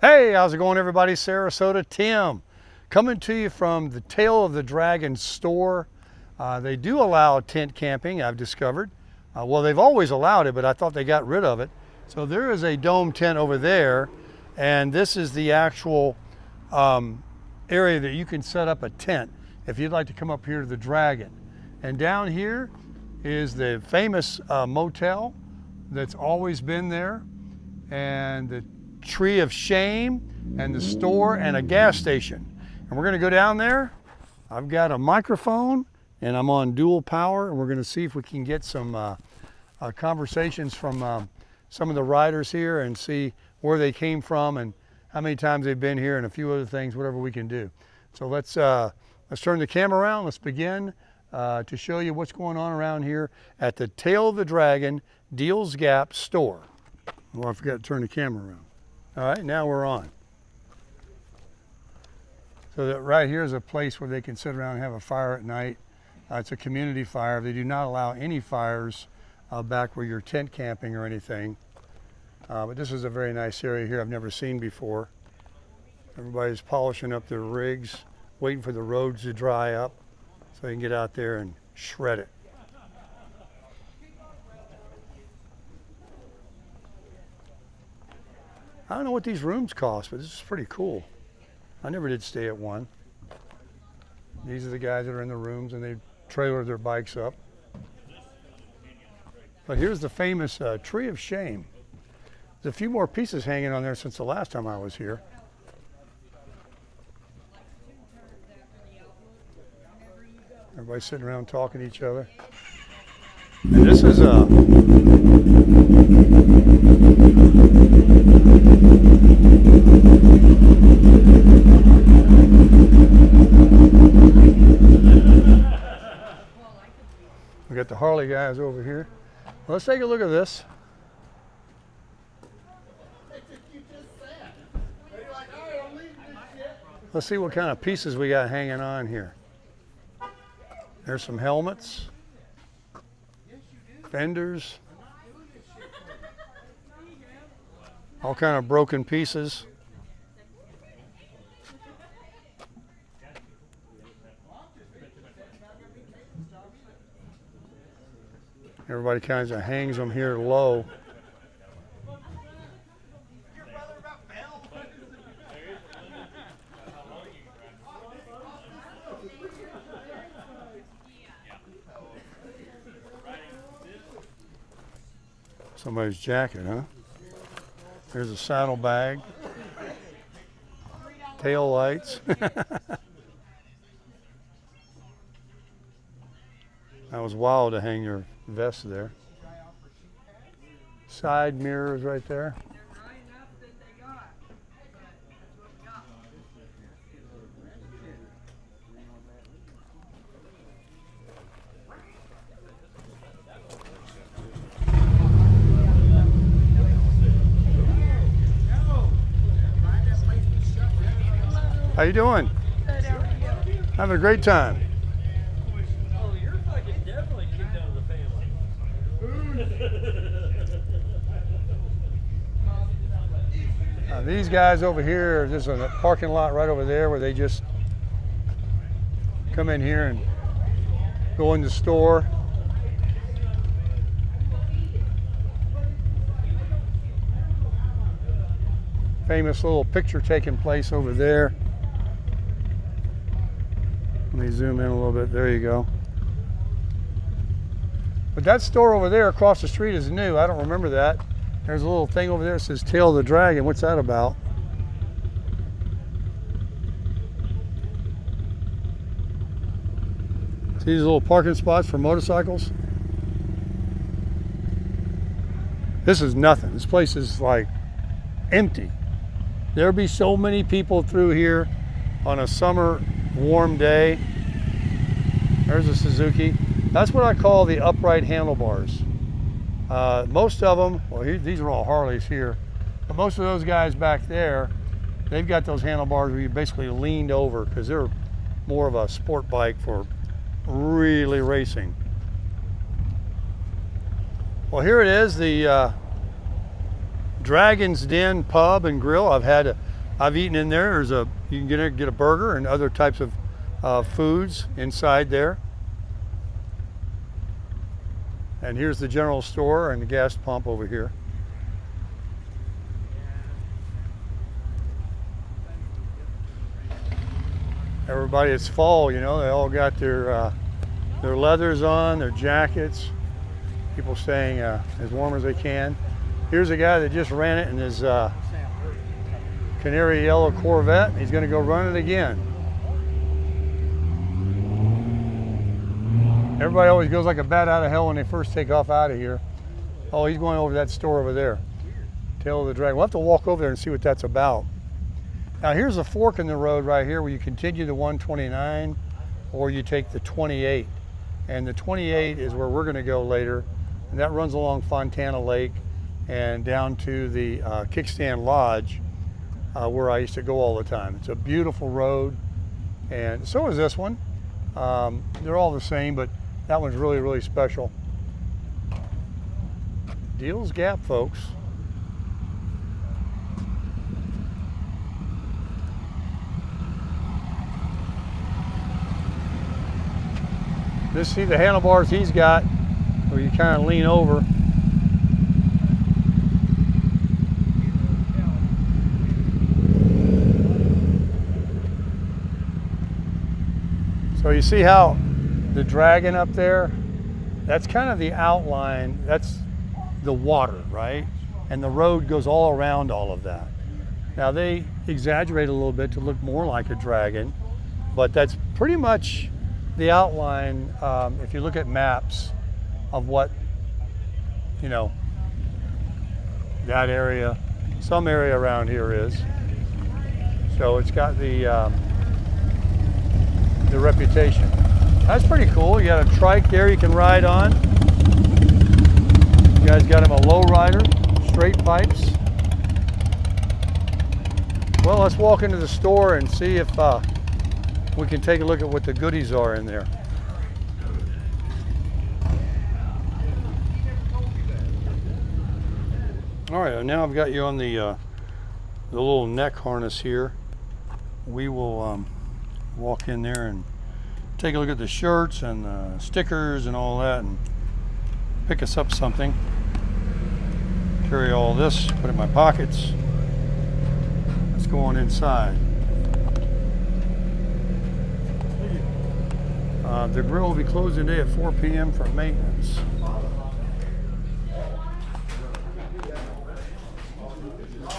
Hey, how's it going, everybody? Sarasota, Tim, coming to you from the Tail of the Dragon store. They do allow tent camping, I've discovered. Well, they've always allowed it, but I thought they got rid of it. So there is a dome tent over there, and this is the actual area that you can set up a tent if you'd like to come up here to the Dragon. And down here is the famous motel that's always been there, and the Tree of Shame, and the store, and a gas station. And we're going to go down there. I've got a microphone and I'm on dual power, and we're going to see if we can get some conversations from some of the riders here and see where they came from and how many times they've been here and a few other things, whatever we can do. So let's turn the camera around. Let's begin to show you what's going on around here at the Tail of the Dragon Deals Gap store. Oh, I forgot to turn the camera around. All right, now we're on. So that right here is a place where they can sit around and have a fire at night. It's a community fire. They do not allow any fires back where you're tent camping or anything. But this is a very nice area here I've never seen before. Everybody's polishing up their rigs, waiting for the roads to dry up so they can get out there and shred it. I don't know what these rooms cost, but this is pretty cool. I never did stay at one. These are the guys that are in the rooms, and they trailer their bikes up. But here's the famous Tree of Shame. There's a few more pieces hanging on there since the last time I was here. Everybody's sitting around talking to each other. And this is we got the Harley guys over here. Well, let's take a look at this. Let's see what kind of pieces we got hanging on here. There's some helmets, fenders, all kind of broken pieces. Everybody kind of hangs them here low. Somebody's jacket, huh? There's a saddlebag, tail lights. That was wild to hang your vest there. Side mirrors right there. How you doing? Good, how are you? Having a great time. Oh, you're fucking definitely kicked out of the family. These guys over here are just in a parking lot right over there where they just come in here and go in the store. Famous little picture taking place over there. Let me zoom in a little bit. There you go. But that store over there across the street is new. I don't remember that. There's a little thing over there that says Tail of the Dragon. What's that about? See these little parking spots for motorcycles? This is nothing. This place is like empty. There'll be so many people through here on a summer warm day. There's a Suzuki. That's what I call the upright handlebars. Most of them, well, these are all Harleys here, but most of those guys back there, they've got those handlebars where you basically leaned over because they're more of a sport bike for really racing. Well, here it is, the Dragon's Den Pub and Grill. I've eaten in there. You can get a burger and other types of foods inside there. And here's the general store and the gas pump over here. Everybody, it's fall, you know, they all got their leathers on, their jackets. People staying as warm as they can. Here's a guy that just ran it in his canary yellow Corvette. He's going to go run it again. Everybody always goes like a bat out of hell when they first take off out of here. Oh, he's going over to that store over there. Tail of the Dragon. We'll have to walk over there and see what that's about. Now here's a fork in the road right here where you continue the 129 or you take the 28. And the 28 is where we're going to go later. And that runs along Fontana Lake and down to the Kickstand Lodge where I used to go all the time. It's a beautiful road, and so is this one. They're all the same, but that one's really, really special. Deals Gap, folks. Just see the handlebars he's got, where you kind of lean over. So you see how the Dragon up there, that's kind of the outline, that's the water, right? And the road goes all around all of that. Now they exaggerate a little bit to look more like a dragon, but that's pretty much the outline, if you look at maps of what, you know, that area, some area around here is. So it's got the reputation. That's pretty cool. You got a trike there you can ride on. You guys got him a low rider, straight pipes. Well, let's walk into the store and see if we can take a look at what the goodies are in there. All right, now I've got you on the little neck harness here. We will walk in there and take a look at the shirts and the stickers and all that and pick us up something. Carry all this, put it in my pockets. Let's go on inside. The grill will be closing today at 4 p.m. for maintenance.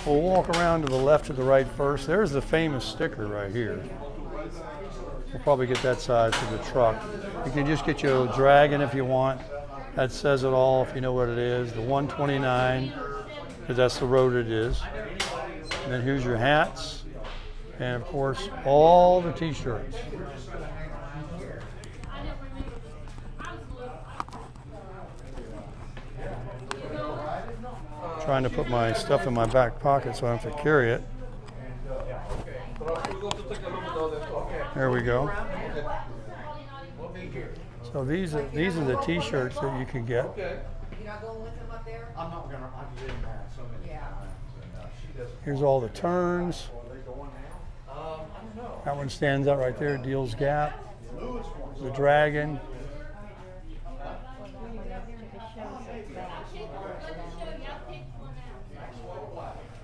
We'll walk around to the left to the right first. There's the famous sticker right here. We'll probably get that size for the truck. You can just get your Dragon if you want. That says it all if you know what it is. The 129, because that's the road it is. And then here's your hats. And of course, all the t-shirts. Trying to put my stuff in my back pocket so I don't have to carry it. There we go. So these are the t-shirts that you can get. You're not going with him up there? I'm not gonna. I've been there so many times, and she doesn't. Here's all the turns. Are they going now? I don't know. That one stands out right there, Deals Gap. The Dragon.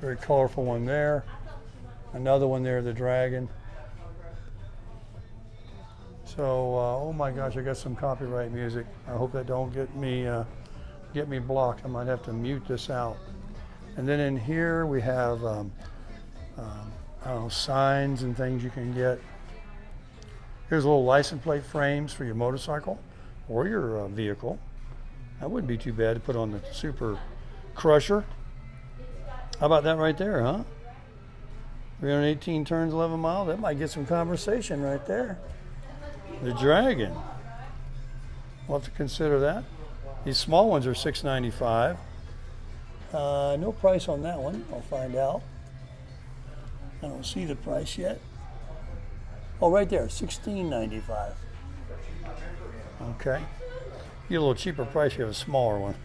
Very colorful one there. Another one there, the Dragon. So, oh my gosh, I got some copyright music. I hope that don't get me blocked. I might have to mute this out. And then in here we have, I don't know, signs and things you can get. Here's little license plate frames for your motorcycle or your vehicle. That wouldn't be too bad to put on the Super Crusher. How about that right there, huh? 318 turns, 11 miles. That might get some conversation right there. The Dragon. We'll have to consider that. These small ones are $6.95. No price on that one. I'll find out. I don't see the price yet. Oh, right there, $16.95. Okay. You get a little cheaper price. You have a smaller one.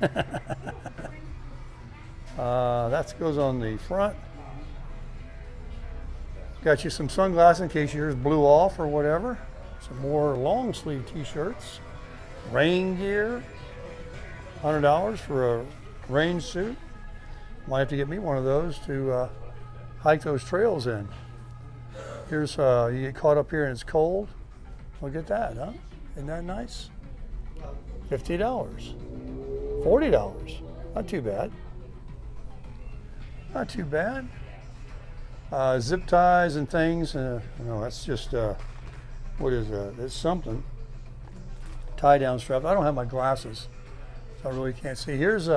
That goes on the front. Got you some sunglasses in case yours blew off or whatever. Some more long sleeve t-shirts. Rain gear. $100 for a rain suit. Might have to get me one of those to hike those trails in. Here's, you get caught up here and it's cold. Look at that, huh? Isn't that nice? $50. $40. Not too bad. Not too bad. Zip ties and things. No, that's just, what is that? It's something. Tie down straps. I don't have my glasses, so I really can't see. Here's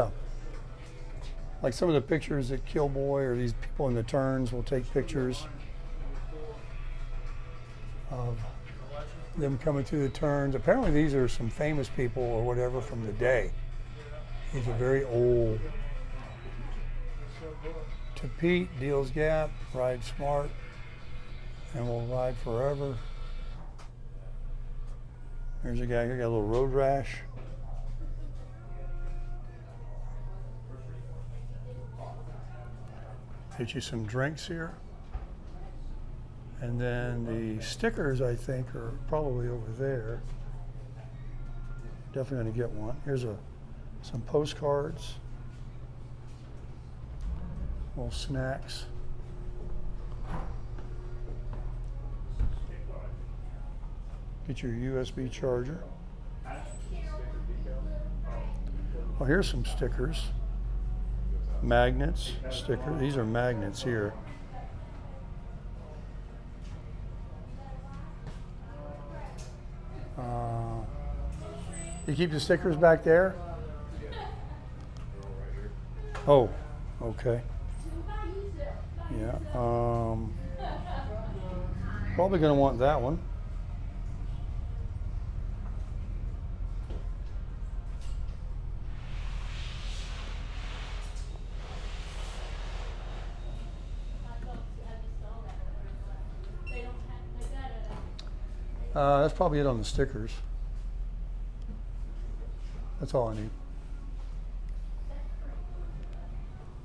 like some of the pictures that Killboy or these people in the turns will take pictures of them coming through the turns. Apparently these are some famous people or whatever from the day. These are very old. To Pete, Deals Gap, Ride Smart, and we'll ride forever. There's a guy here, got a little road rash. Get you some drinks here. And then the stickers, I think, are probably over there. Definitely going to get one. Here's some postcards. Little snacks. Get your USB charger. Well, here's some stickers. Magnets, stickers. These are magnets here. You keep the stickers back there? Oh, okay. Yeah. Probably going to want that one. That's probably it on the stickers. That's all I need.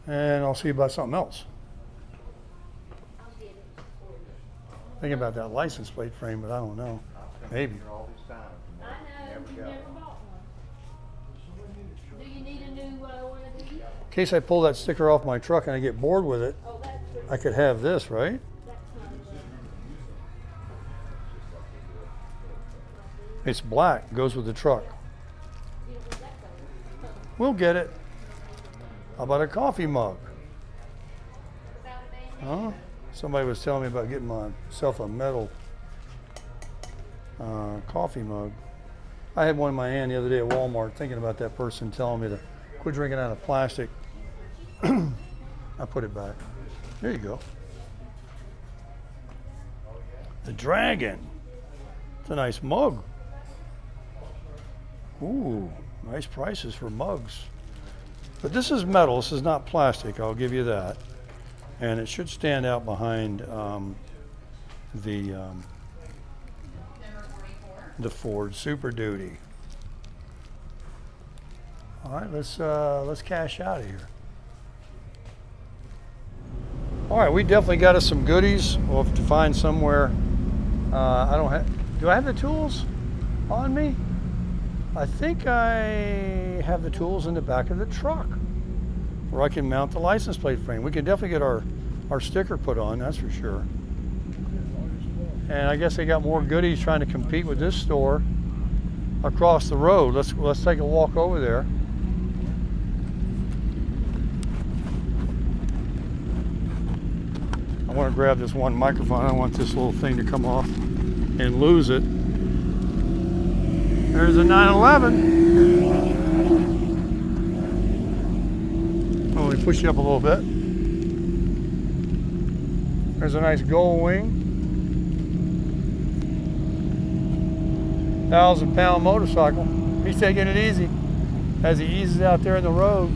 And I'll see about something else. Thinking about that license plate frame, but I don't know. Maybe. All this time. I know, Never you got never one. bought one. Do you need a new one of these? In case I pull that sticker off my truck and I get bored with it, Oh, that's for, I could have this, right? that's not It's black, goes with the truck. you don't want that color. We'll get it. How about a coffee mug? Without a band-aid? Huh? Somebody was telling me about getting myself a metal coffee mug. I had one in my hand the other day at Walmart, thinking about that person telling me to quit drinking out of plastic. I put it back. There you go. The Dragon. It's a nice mug. Ooh, nice prices for mugs. But this is metal, this is not plastic, I'll give you that. And it should stand out behind the Ford Super Duty. All right, let's cash out of here. All right, we definitely got us some goodies. We'll have to find somewhere. Do I have the tools on me? I think I have the tools in the back of the truck where I can mount the license plate frame. We can definitely get our sticker put on, that's for sure. And I guess they got more goodies trying to compete with this store across the road. Let's take a walk over there. I want to grab this one microphone. I don't want this little thing to come off and lose it. There's a 911. Oh, let me push you up a little bit. There's a nice Gull Wing. 1,000-pound motorcycle. He's taking it easy as he eases out there in the road.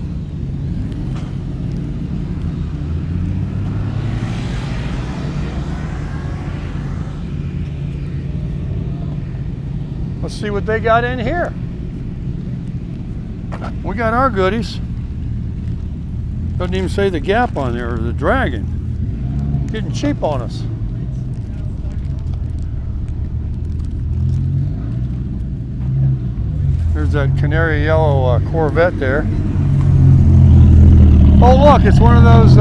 Let's see what they got in here. We got our goodies. Doesn't even say the Gap on there or the Dragon. Getting cheap on us. There's that canary yellow Corvette there. Oh look, it's one of those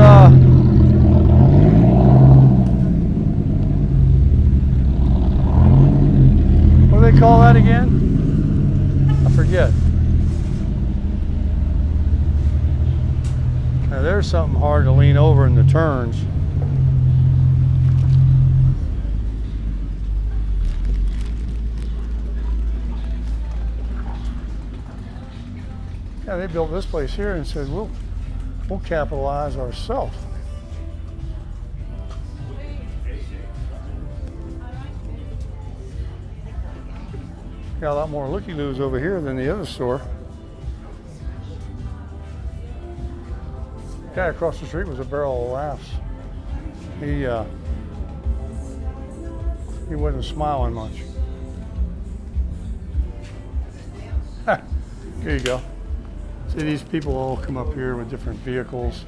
what do they call that again? I forget. Now there's something hard to lean over in the turns. Yeah, they built this place here and said, we'll capitalize ourselves. Got a lot more looky-loos over here than the other store. Guy across the street was a barrel of laughs. He wasn't smiling much. Here you go. See, these people all come up here with different vehicles.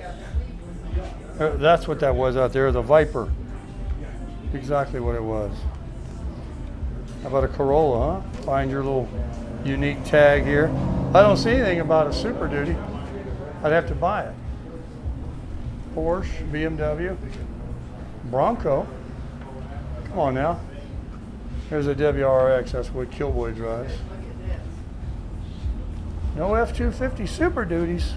That's what that was out there, the Viper. Exactly what it was. How about a Corolla, huh? Find your little unique tag here. I don't see anything about a Super Duty. I'd have to buy it. Porsche, BMW, Bronco. Come on now. There's a WRX, that's what Killboy drives. No F-250 Super Duties.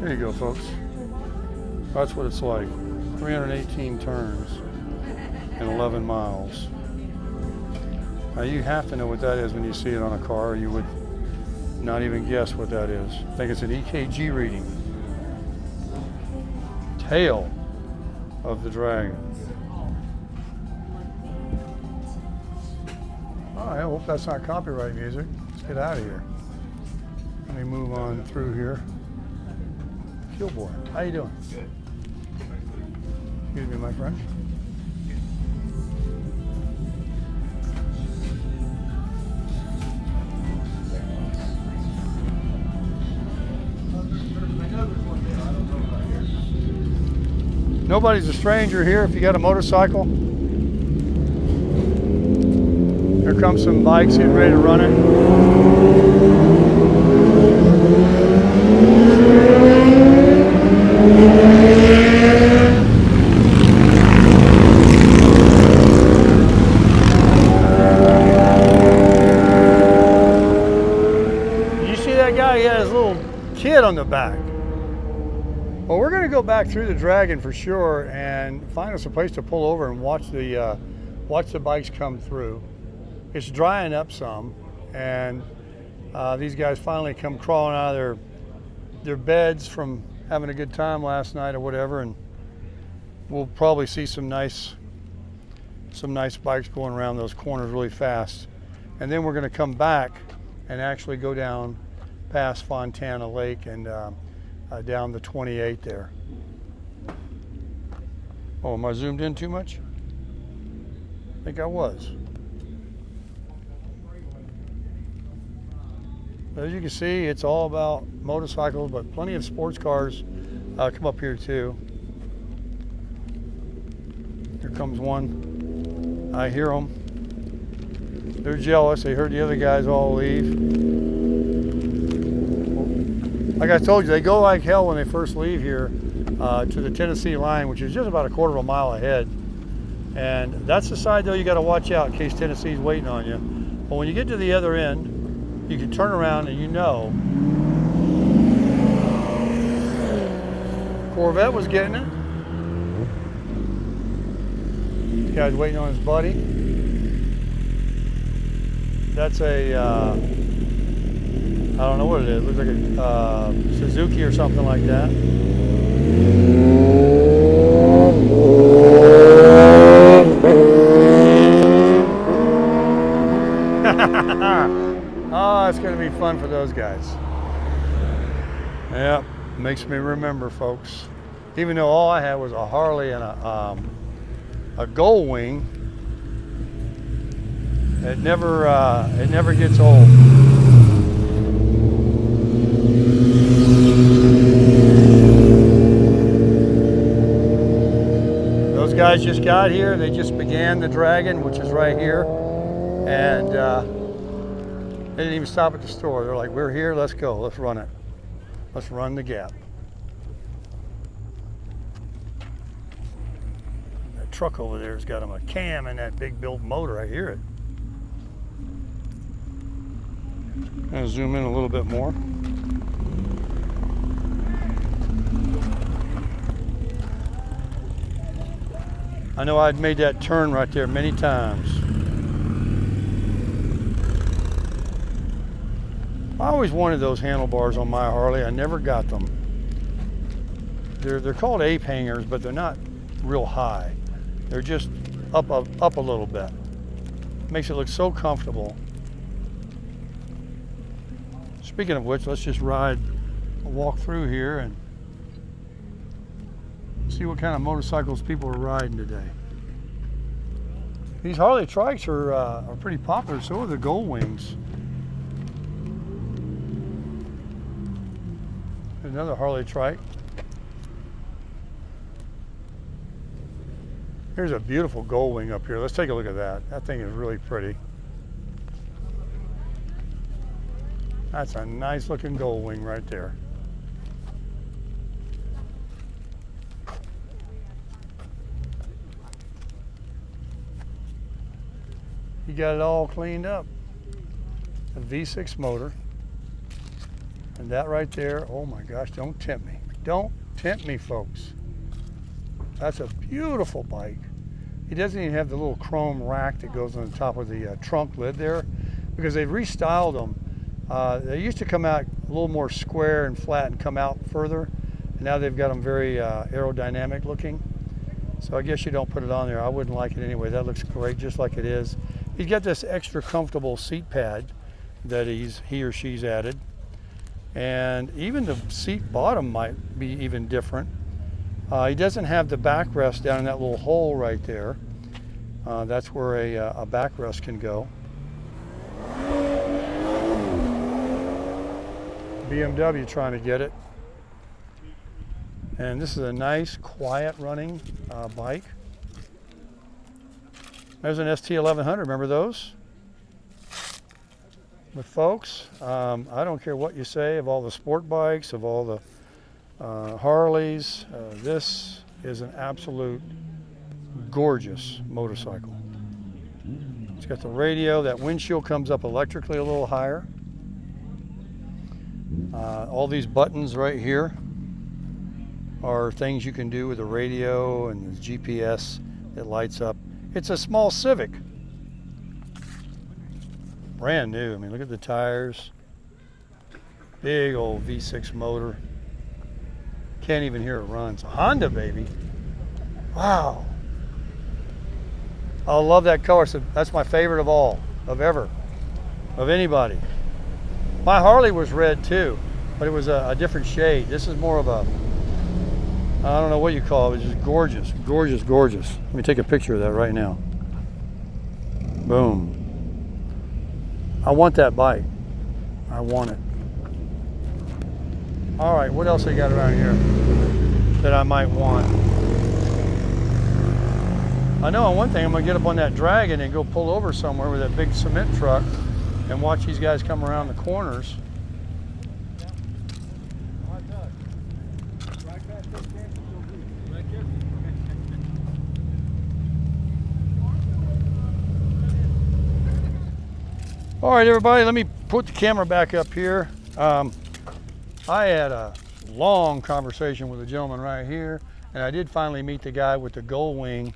There you go, folks. That's what it's like. 318 turns and 11 miles. Now you have to know what that is when you see it on a car, or you would not even guess what that is. I think it's an EKG reading. Tail of the Dragon. Oh, I hope that's not copyright music. Let's get out of here. Let me move on through here. Killboy, how you doing? Good. Excuse me, my friend. Nobody's a stranger here if you got a motorcycle. Here comes some bikes getting ready to run it. Did you see that guy? He had his little kid on the back. Well, we're going to go back through the Dragon for sure and find us a place to pull over and watch the bikes come through. It's drying up some, and these guys finally come crawling out of their beds from having a good time last night or whatever, and we'll probably see some nice bikes going around those corners really fast. And then we're going to come back and actually go down past Fontana Lake and down the 28 there. Oh, am I zoomed in too much? I think I was. As you can see, it's all about motorcycles, but plenty of sports cars come up here too. Here comes one. I hear them. They're jealous. They heard the other guys all leave. Like I told you, they go like hell when they first leave here to the Tennessee line, which is just about a quarter of a mile ahead. And that's the side, though, you got to watch out in case Tennessee's waiting on you. But when you get to the other end, you can turn around and you know. Corvette was getting it. This guy's waiting on his buddy. That's a, I don't know what it is. It looks like a Suzuki or something like that. Oh, it's going to be fun for those guys. Yep, makes me remember, folks. Even though all I had was a Harley and a Gold Wing, it never gets old. Those guys just got here. They just began the Dragon, which is right here, and they didn't even stop at the store. They're like, "We're here. Let's go. Let's run it. Let's run the gap." That truck over there has got them a cam and that big built motor. I hear it. I'm gonna zoom in a little bit more. I know I'd made that turn right there many times. I always wanted those handlebars on my Harley. I never got them. They're called ape hangers, but they're not real high. They're just up a little bit. Makes it look so comfortable. Speaking of which, let's just walk through here and see what kind of motorcycles people are riding today. These Harley trikes are pretty popular. So are the Gold Wings. Another Harley trike. Here's a beautiful Gold Wing up here. Let's take a look at that. That thing is really pretty. That's a nice looking Gold Wing right there. You got it all cleaned up. A V6 motor. And that right there, oh my gosh, don't tempt me. Don't tempt me, folks. That's a beautiful bike. It doesn't even have the little chrome rack that goes on the top of the trunk lid there, because they've restyled them. They used to come out a little more square and flat and come out further. And now they've got them very aerodynamic looking. So I guess you don't put it on there. I wouldn't like it anyway. That looks great just like it is. He's got this extra comfortable seat pad that he or she's added. And even the seat bottom might be even different. He doesn't have the backrest down in that little hole right there. That's where a backrest can go. BMW trying to get it. And this is a nice, quiet running bike. There's an ST1100, remember those? But folks, I don't care what you say of all the sport bikes, of all the Harleys, this is an absolute gorgeous motorcycle. It's got the radio, that windshield comes up electrically a little higher. All these buttons right here are things you can do with the radio and the GPS that lights up. It's a small Civic. Brand new. I mean, look at the tires. Big old V6 motor. Can't even hear it run. It's a Honda, baby. Wow. I love that color. So that's my favorite of all, of anybody. My Harley was red too, but it was a different shade. This is more of a, I don't know what you call it. It's just gorgeous, gorgeous, gorgeous. Let me take a picture of that right now. Boom. I want that bike. I want it. All right, what else I got around here that I might want? I know on one thing, I'm gonna get up on that Dragon and go pull over somewhere with that big cement truck and watch these guys come around the corners. All right, everybody, let me put the camera back up here. I had a long conversation with a gentleman right here, and I did finally meet the guy with the Gold Wing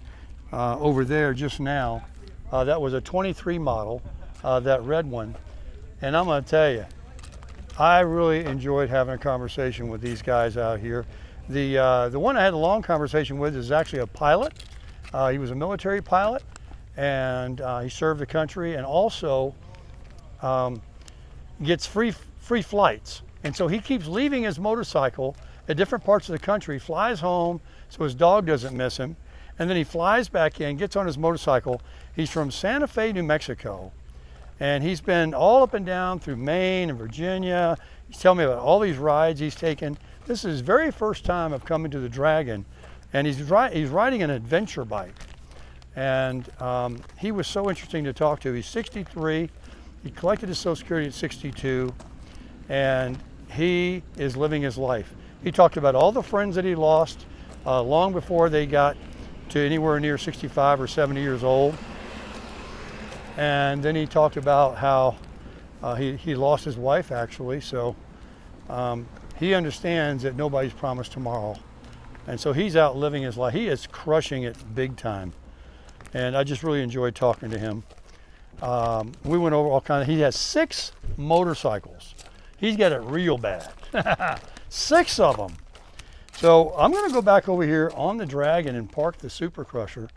over there just now. That was a 23 model, that red one. And I'm gonna tell you, I really enjoyed having a conversation with these guys out here. The one I had a long conversation with is actually a pilot. He was a military pilot, and he served the country, and also gets free flights. And so he keeps leaving his motorcycle at different parts of the country, flies home so his dog doesn't miss him, and then he flies back in, gets on his motorcycle. He's from Santa Fe, New Mexico, and he's been all up and down through Maine and Virginia. He's telling me about all these rides he's taken. This is his very first time of coming to the Dragon, and he's riding an adventure bike. And he was so interesting to talk to. He's 63. He collected his Social Security at 62, and he is living his life. He talked about all the friends that he lost long before they got to anywhere near 65 or 70 years old. And then he talked about how he lost his wife, actually. So he understands that nobody's promised tomorrow. And so he's out living his life. He is crushing it big time. And I just really enjoyed talking to him. We went over all kinds of, he has 6 motorcycles. He's got it real bad. 6 of them. So I'm gonna go back over here on the Dragon and park the Super Crusher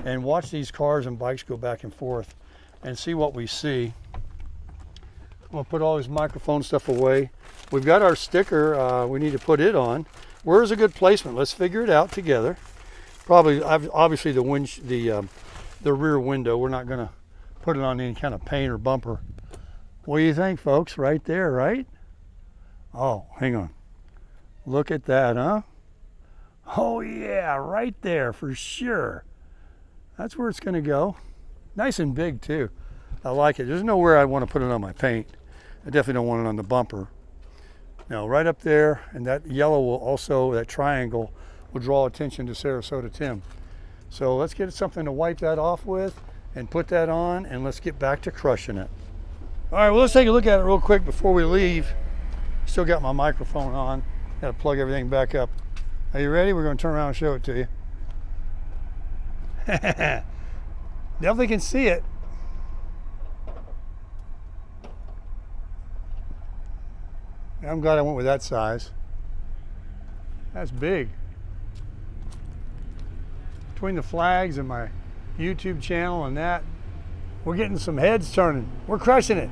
and watch these cars and bikes go back and forth and see what we see. I'm gonna put all this microphone stuff away. We've got our sticker, we need to put it on. Where's a good placement? Let's figure it out together. Probably, obviously the rear window. We're not gonna put it on any kind of paint or bumper. What do you think, folks? Right there, right? Oh, hang on. Look at that, huh? Oh yeah, right there for sure. That's where it's gonna go. Nice and big too. I like it. There's nowhere I want to put it on my paint. I definitely don't want it on the bumper. Now, right up there, and that yellow will also, that triangle, will draw attention to Sarasota Tim. So let's get something to wipe that off with and put that on, and let's get back to crushing it. All right, well, let's take a look at it real quick before we leave. Still got my microphone on. Got to plug everything back up. Are you ready? We're going to turn around and show it to you. Definitely can see it. I'm glad I went with that size. That's big. Between the flags and my YouTube channel and that, we're getting some heads turning. We're crushing it.